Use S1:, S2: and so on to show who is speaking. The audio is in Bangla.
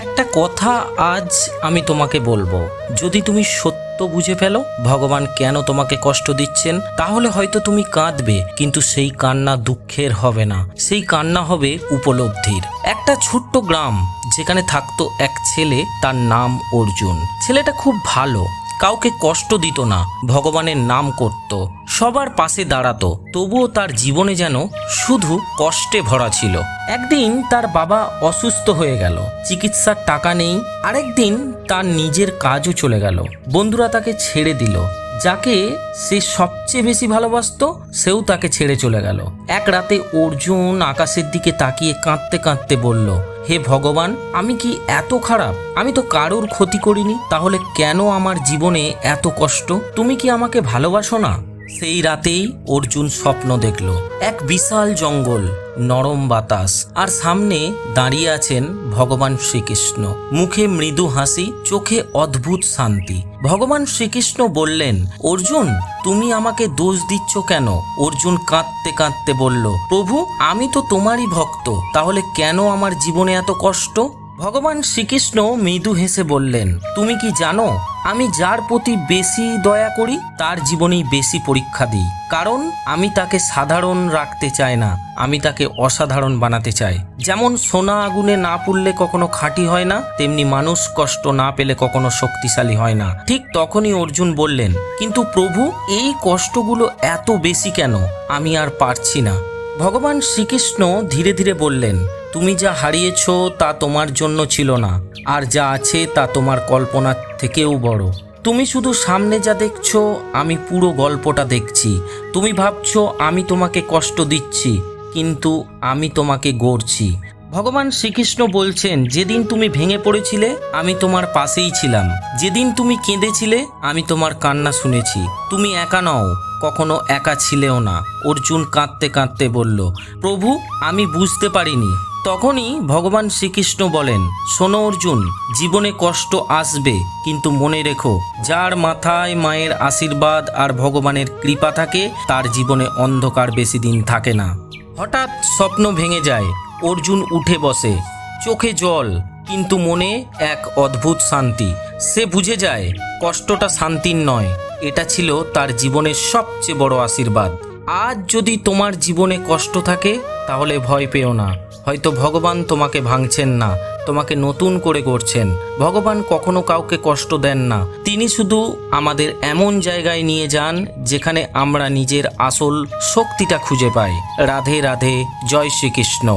S1: একটা কথা আজ আমি তোমাকে বলবো, যদি তুমি সত্য বুঝে ফেলো ভগবান কেন তোমাকে কষ্ট দিচ্ছেন, তাহলে হয়তো তুমি কাঁদবে, কিন্তু সেই কান্না দুঃখের হবে না, সেই কান্না হবে উপলব্ধির। একটা ছোট্ট গ্রাম, যেখানে থাকতো এক ছেলে, তার নাম অর্জুন। ছেলেটা খুব ভালো, কাউকে কষ্ট দিত না, ভগবানের নাম করত, সবার পাশে দাঁড়াতো, তবুও তার জীবনে যেন শুধু কষ্টে ভরা ছিল। একদিন তার বাবা অসুস্থ হয়ে গেল, চিকিৎসার টাকা নেই। আরেকদিন তার নিজের কাজও চলে গেল, বন্ধুরা তাকে ছেড়ে দিল, যাকে সে সবচেয়ে বেশি ভালোবাসতো সেও তাকে ছেড়ে চলে গেল। এক রাতে অর্জুন আকাশের দিকে তাকিয়ে কাঁদতে কাঁদতে বলল, হে ভগবান, আমি কি এত খারাপ? আমি তো কারোর ক্ষতি করিনি, তাহলে কেন আমার জীবনে এত কষ্ট? তুমি কি আমাকে ভালোবাসো না? সেই রাতেই অর্জুন স্বপ্ন দেখল, এক বিশাল জঙ্গল, নরম বাতাস, আর সামনে দাঁড়িয়ে আছেন ভগবান শ্রীকৃষ্ণ, মুখে মৃদু হাসি, চোখে অদ্ভুত শান্তি। ভগবান শ্রীকৃষ্ণ বললেন, অর্জুন, তুমি আমাকে দোষ দিচ্ছ কেন? অর্জুন কাঁদতে কাঁদতে বলল, প্রভু, আমি তো তোমারই ভক্ত, তাহলে কেন আমার জীবনে এত কষ্ট? ভগবান শ্রীকৃষ্ণ মৃদু হেসে বললেন, তুমি কি জানো, আমি যার প্রতি বেশি দয়া করি তার জীবনেই বেশি পরীক্ষা দিই, কারণ আমি তাকে সাধারণ রাখতে চাই না, আমি তাকে অসাধারণ বানাতে চাই। যেমন সোনা আগুনে না পুড়লে কখনো খাঁটি হয় না, তেমনি মানুষ কষ্ট না পেলে কখনো শক্তিশালী হয় না। ঠিক তখনই অর্জুন বললেন, কিন্তু প্রভু, এই কষ্টগুলো এত বেশি কেন? আমি আর পারছি না। ভগবান শ্রীকৃষ্ণ ধীরে ধীরে বললেন, তুমি যা হারিয়েছ তা তোমার জন্য ছিল না, আর যা আছে তা তোমার কল্পনার থেকেও বড়। তুমি শুধু সামনে যা দেখছো, আমি পুরো গল্পটা দেখছি। তুমি ভাবছো আমি তোমাকে কষ্ট দিচ্ছি, কিন্তু আমি তোমাকে গড়ছি। ভগবান শ্রীকৃষ্ণ বলছেন, যেদিন তুমি ভেঙে পড়েছিলে আমি তোমার পাশেই ছিলাম, যেদিন তুমি কেঁদেছিলে আমি তোমার কান্না শুনেছি। তুমি একা নও, কখনো একা ছিলেও না। অর্জুন কাঁদতে কাঁদতে বলল, প্রভু, আমি বুঝতে পারিনি। তখনই ভগবান শ্রীকৃষ্ণ বলেন, শোনো অর্জুন, জীবনে কষ্ট আসবে, কিন্তু মনে রেখো, যার মাথায় মায়ের আশীর্বাদ আর ভগবানের কৃপা থাকে তার জীবনে অন্ধকার বেশি দিন থাকে না। হঠাৎ স্বপ্ন ভেঙে যায়, অর্জুন উঠে বসে, চোখে জল, কিন্তু মনে এক অদ্ভুত শান্তি। সে বুঝে যায় কষ্টটা শান্তির নয়, এটা ছিল তার জীবনের সবচেয়ে বড় আশীর্বাদ। আজ যদি তোমার জীবনে কষ্ট থাকে তাহলে ভয় পেও না, হয়তো ভগবান তোমাকে ভাঙছেন না, তোমাকে নতুন করে গড়ছেন। ভগবান কখনো কাউকে কষ্ট দেন না, তিনি শুধু আমাদের এমন জায়গায় নিয়ে যান যেখানে আমরা নিজের আসল শক্তিটা খুঁজে পাই। রাধে রাধে, জয় শ্রীকৃষ্ণ।